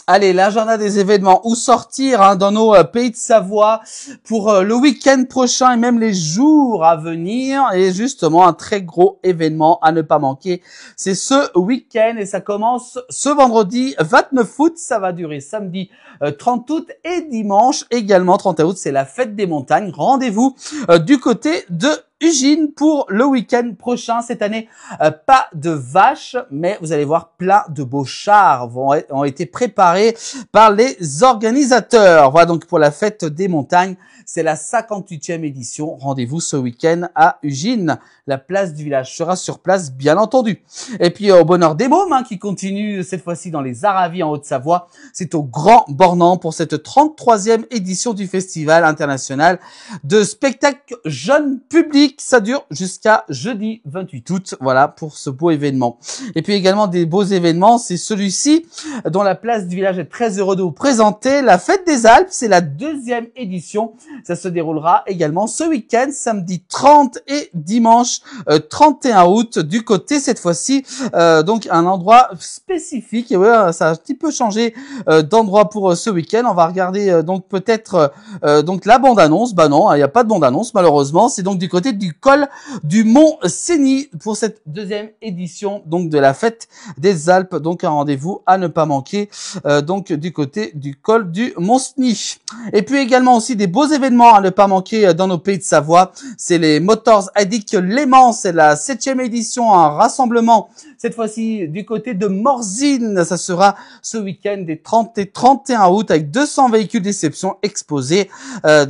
Allez, l'agenda des événements, où sortir dans nos pays de Savoie pour le week-end prochain et même les jours à venir. Et justement, un très gros événement à ne pas manquer, c'est ce week-end et ça commence ce vendredi 29 août. Ça va durer samedi 30 août et dimanche également 31 août. C'est la fête des montagnes. Rendez-vous du côté de Ugine pour le week-end prochain. Cette année, pas de vaches, mais vous allez voir plein de beaux chars ont été préparés par les organisateurs. Voilà donc pour la fête des montagnes. C'est la 58e édition. Rendez-vous ce week-end à Ugine. La place du village sera sur place, bien entendu. Et puis au Bonheur des Mômes, qui continue cette fois-ci dans les Aravis en Haute-Savoie. C'est au Grand Bornand pour cette 33e édition du Festival international de spectacles jeunes publics. Ça dure jusqu'à jeudi 28 août. Voilà pour ce beau événement. Et puis également des beaux événements, c'est celui-ci dont la place du village est très heureux de vous présenter. La Fête des Alpes, c'est la 2e édition. Ça se déroulera également ce week-end, samedi 30 et dimanche 31 août, du côté cette fois-ci donc un endroit spécifique. Et ouais, ça a un petit peu changé d'endroit pour ce week-end. On va regarder donc peut-être donc la bande-annonce. Bah non, il n'y a pas de bande-annonce malheureusement. C'est donc du côté du col du Mont Cenis pour cette 2e édition donc de la Fête des Alpes. Donc un rendez-vous à ne pas manquer donc du côté du col du Mont Cenis. Et puis également aussi des beaux événements à ne pas manquer dans nos pays de Savoie. C'est les Motors Addict Léman, c'est la 7e édition, un rassemblement cette fois-ci du côté de Morzine. Ça sera ce week-end des 30 et 31 août avec 200 véhicules d'exception exposés,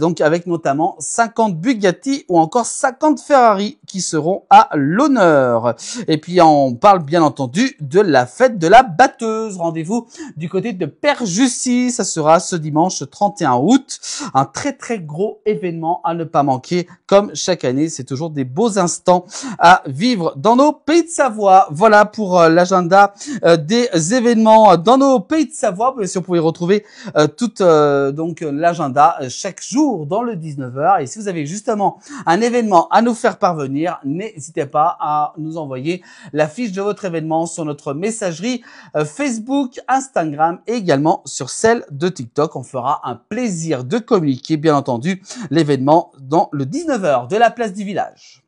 donc avec notamment 50 Bugatti ou encore 50 Ferrari qui seront à l'honneur. Et puis on parle bien entendu de la fête de la batteuse. Rendez-vous du côté de Père-Jussy, ça sera ce dimanche 31 août. Un très gros événement à ne pas manquer. Comme chaque année, c'est toujours des beaux instants à vivre dans nos pays de Savoie. Voilà pour l'agenda des événements dans nos pays de Savoie. Si vous pouvez retrouver tout donc l'agenda chaque jour dans le 19h. Et si vous avez justement un événement à nous faire parvenir, n'hésitez pas à nous envoyer la fiche de votre événement sur notre messagerie Facebook, Instagram et également sur celle de TikTok. On fera un plaisir de communiquer, bien entendu, l'événement dans le 19h de la place du village.